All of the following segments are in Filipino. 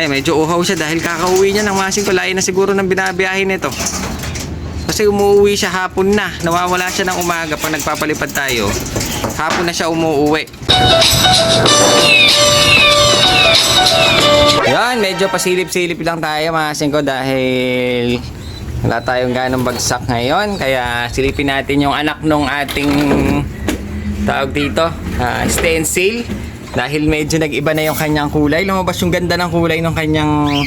Medyo uhaw siya dahil kakauwi niya ng mga singko. Layo na siguro ng binabiyahin nito. Kasi umuwi siya hapon na. Nawawala siya ng umaga pag nagpapalipad tayo. Hapon na siya umuwi. Yan, medyo pasilip-silip lang tayo mga singko dahil wala tayong ganong bagsak ngayon. Kaya silipin natin yung anak nung ating tawag dito, stencil. Dahil medyo nag-iba na yung kanyang kulay. Lumabas yung ganda ng kulay ng kanyang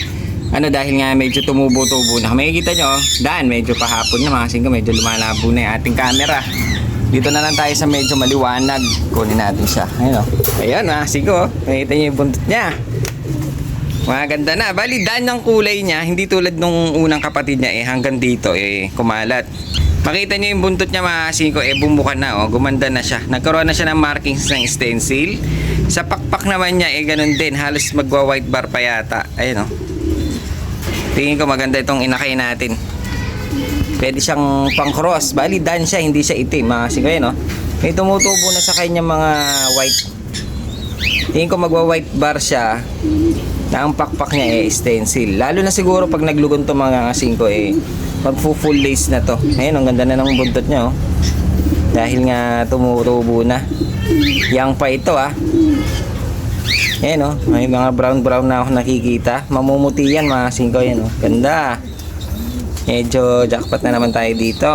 dahil nga medyo tumubo-tubo na. Makikita nyo, daan medyo pahapon na mga singko. Medyo lumalabo na yung ating camera. Dito na lang tayo sa medyo maliwanag. Kunin natin siya. Ayan mga singko, makikita nyo yung buntot niya. Maganda na. Bali, daan ng kulay niya. Hindi tulad nung unang kapatid niya hanggang dito kumalat. Makita niyo yung buntot niya mga singko bumuka na gumanda na siya. Nagkaroon na siya ng markings ng stencil. Sa pakpak naman niya ganun din. Halos magwa white bar pa yata. Ayun tingin ko maganda itong inakay natin. Pwede siyang pang cross. Bali, daan siya, hindi siya itim mga singko. May tumutubo na sa kanya mga white. Tingin ko magwa white bar siya. Na ang pakpak niya stencil. Lalo na siguro pag naglugon to mga singko pag full lace na to. Ayun, ang ganda na ng buntot niya dahil nga tumutubo na. Yang pa ito Ayun may mga brown na ako nakikita. Mamumuti yan mga singko. Ganda. Medyo jackpot na naman tayo dito.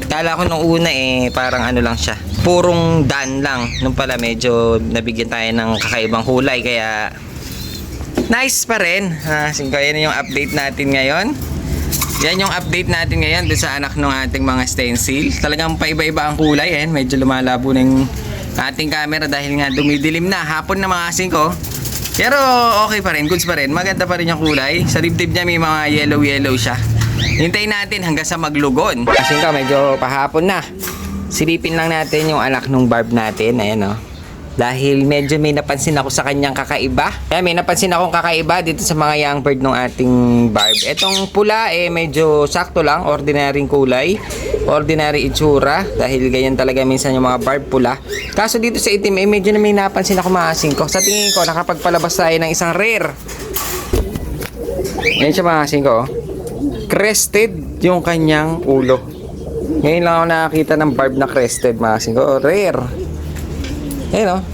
Kala ko nung una parang lang siya, purong dan lang. Nung pala medyo nabigyan tayo ng kakaibang kulay. Kaya nice pa rin. Singko, yan yung update natin ngayon. Yan yung update natin ngayon dun sa anak ng ating mga stencil. Talagang paiba-iba ang kulay. Medyo lumalabo na yung ating camera dahil nga dumidilim na. Hapon na mga singko. Pero okay pa rin, goods pa rin. Maganda pa rin yung kulay. Sa dibdib niya may mga yellow siya. Hintayin natin hanggang sa maglugon. Kasi medyo pahapon na. Silipin lang natin yung anak ng barb natin. Ayan dahil medyo may napansin ako sa kanyang kakaiba. May napansin akong kakaiba dito sa mga young bird ng ating barb. Etong pula medyo sakto lang, ordinaryong kulay, ordinary itsura, dahil ganyan talaga minsan yung mga barb pula. Kaso dito sa itim medyo na may napansin ako mga singko. Sa tingin ko nakapagpalabas tayo ng isang rare. Yan siya mga singko. Crested yung kanyang ulo. Ngayon lang ako nakakita ng barb na crested mga singko. Rare.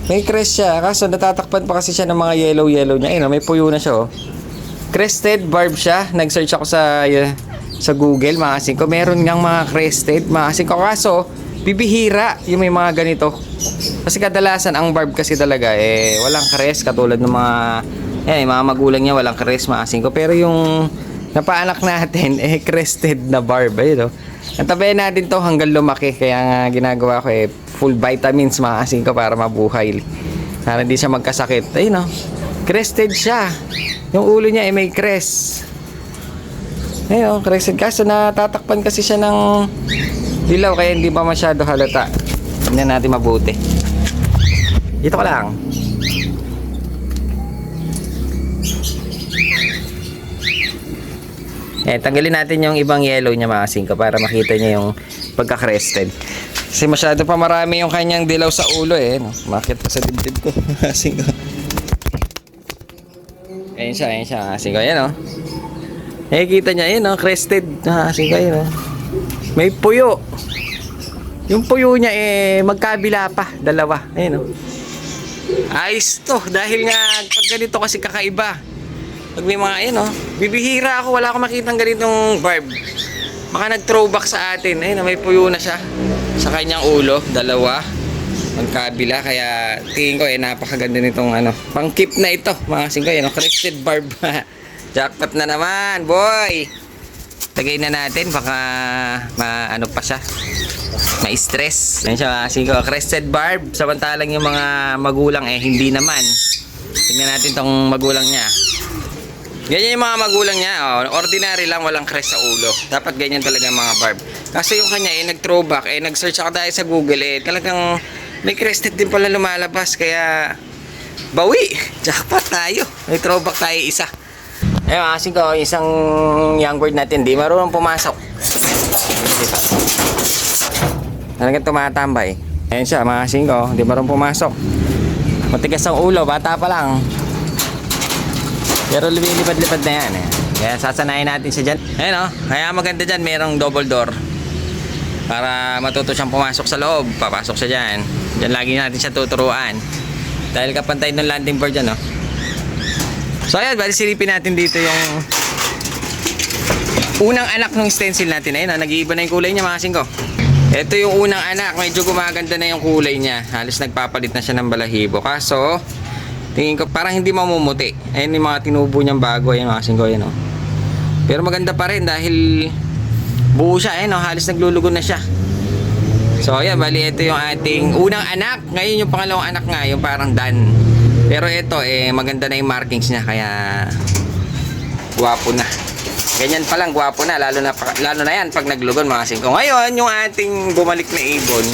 May crest siya. Kaso natatakpan pa kasi siya ng mga yellow niya. May puyo na siya Crested barb siya. Nag-search ako sa Google mga singko. Meron ngang mga crested mga singko. Kaso bibihira yung may mga ganito. Kasi kadalasan ang barb kasi talaga walang crest. Katulad ng mga magulang niya walang crest mga singko. Pero yung napaanak natin crested na barb. Natabayan natin to hanggang lumaki. Kaya nga ginagawa ko full vitamins mga singko para mabuhay. Para hindi siya magkasakit. Ayun crested siya. Yung ulo niya may crest. Ayun crested. Kaso natatakpan kasi siya ng dilaw kaya hindi pa masyado halata. Tingnan natin mabuti. Dito ka lang. Tanggalin natin yung ibang yellow niya mga singko para makita niya yung pagka-crested. Kasi masyado pa marami yung kanyang dilaw sa ulo Bakit pa sa dibdib ko? Singko. Ayan siya. Singko, yan kita niya, crested. Singko, may puyo. Yung puyo niya magkabila pa, dalawa. Ayan ayos to, dahil nga pag ganito kasi kakaiba. Pag may mga bibihira ako, wala akong makitang ganitong barb. Baka nag-throwback sa atin. May puyo na siya sa kanyang ulo, dalawa magkabila. Kaya tingin ko napakaganda nitong pang-keep na ito mga singko. Crested barb. Jackpot na naman boy. Tagay na natin, baka pa siya, ma-stress. Yan siya mga singko, crested barb. Samantalang yung mga magulang hindi naman. Tingnan natin tong magulang niya. Ganyan yung mga magulang niya. Ordinary lang, walang crest sa ulo. Dapat ganyan talaga mga barb. Kasi yung kanya nag-throwback. Nag-search ako tayo sa Google. Talagang may crested din pala lumalabas. Kaya bawi. Jackpot tayo. May throwback tayo isa. Asin ko, isang young bird natin. Di marunong pumasok. Talagang tumatambay. Ayan siya, mga singko. Di marunong pumasok. Matigas ang ulo. Bata pa lang. Pero lumilipad-lipad na yan eh. Kaya sasanayin natin siya dyan. Ayun oh, kaya maganda dyan, merong double door. Para matuto siyang pumasok sa loob. Papasok siya dyan. Dyan lagi natin siya tuturuan. Dahil kapantay ng landing board dyan oh. So ayun, bali silipin natin dito yung unang anak ng stencil natin. Ayun oh, nag-iiba na yung kulay niya mga singko. Ito yung unang anak, medyo gumaganda na yung kulay niya. Halos nagpapalit na siya ng balahibo. Kaso, tingin ko parang hindi mamumuti. Ayun yung mga tinubo niyang bago. Ayun mga singko, ayun oh. Pero maganda pa rin dahil buo siya. Ayun oh, halos naglulugon na siya. So ayan, bali ito yung ating unang anak. Ngayon yung pangalawang anak nga, yung parang Dan. Pero ito, maganda na yung markings niya. Kaya, guwapo na. Ganyan pa lang, gwapo na, lalo na yan pag naglugon mga singko. Ngayon, yung ating bumalik na ibon,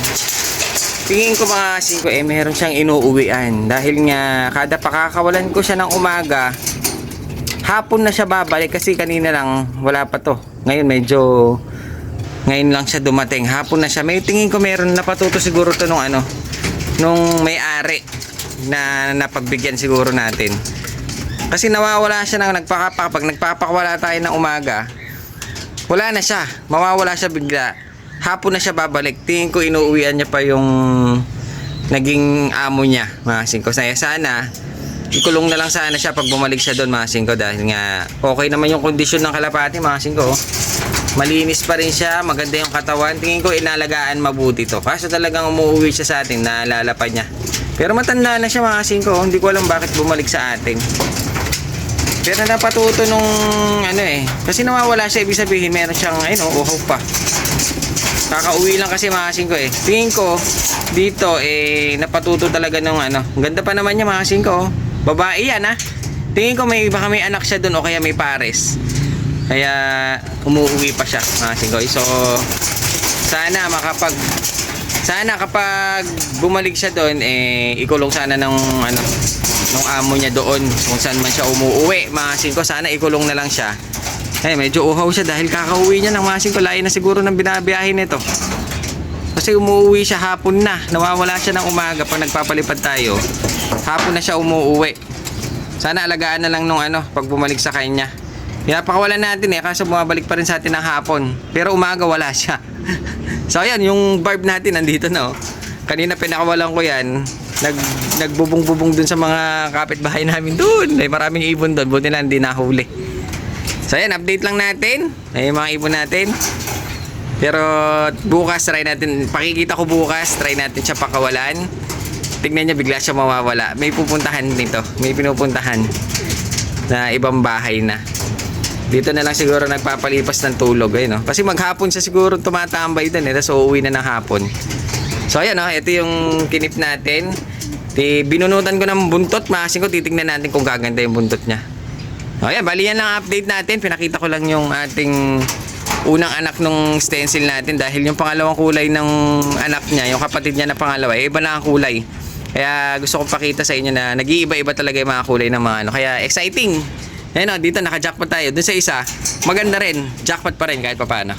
tingin ko mga singko, meron siyang inuuwian. Dahil nga, kada pakakawalan ko siya ng umaga, hapon na siya babalik kasi kanina lang, wala pa to. Ngayon lang siya dumating, hapon na siya. May tingin ko meron napatuto siguro to nung may-ari na napagbigyan siguro natin. Kasi nawawala siya pag nagpapakwala tayo ng umaga, wala na siya, mawawala siya bigla. Hapon na siya babalik. Tingin ko inuuwian niya pa yung naging amo niya mga singko. Sana ikulong na lang sana siya pag bumalik siya doon mga singko. Dahil nga okay naman yung kondisyon ng kalapati mga singko. Malinis pa rin siya, maganda yung katawan. Tingin ko inalagaan mabuti to. Kaso talagang umuwi siya sa atin, nalalapan niya. Pero matanda na siya mga singko. Hindi ko alam bakit bumalik sa atin. Pero napatuto nung kasi nawawala siya, ibig sabihin meron siyang uhaw pa. Kakauwi lang kasi mga singko Tingin ko dito napatuto talaga nung Ganda pa naman niya mga singko. Babae yan Tingin ko baka may anak siya doon o kaya may pares. Kaya umuwi pa siya mga singko. So sana kapag bumalik siya doon ikulong sana nung amo niya doon kung saan man siya umuuwi mga singko. Sana ikulong na lang siya. Medyo uhaw siya dahil kakauwi niya ng mga singko. Layo na siguro ng binabiyahe nito kasi umuuwi siya hapon na. Nawawala siya ng umaga pag nagpapalipad tayo. Hapon na siya umuuwi. Sana alagaan na lang nung pag bumalik sa kanya. Pinapakawalan natin kaso bumabalik pa rin sa atin ng hapon. Pero umaga wala siya. So ayan, yung barb natin nandito na Kanina pinakawalan ko yan. Nagbubong-bubong dun sa mga kapitbahay namin dun. May maraming ibon dun. Buti lang hindi nahuli. So ayan, update lang natin. Ay mga ibon natin. Pero bukas try natin. Pakikita ko bukas. Try natin siya pakawalan. Tignan niya bigla siya mawawala. May pupuntahan dito. May pinupuntahan na ibang bahay na. Dito na lang siguro nagpapalipas ng tulog Kasi maghapon siya siguro tumatambay dun Tapos uuwi na ng hapon. So ayan ito yung kinip natin. Binunutan ko ng buntot, masin ko, titignan natin kung gaganda yung buntot niya. O ayan, bali yan lang update natin. Pinakita ko lang yung ating unang anak nung stencil natin. Dahil yung pangalawang kulay ng anak niya, yung kapatid niya na pangalawa, iba na ang kulay. Kaya gusto kong pakita sa inyo na nag-iiba-iba talaga yung mga kulay ng mga Kaya exciting. Ayan dito naka-jackpot tayo. Doon sa isa, maganda rin. Jackpot pa rin kahit papaano.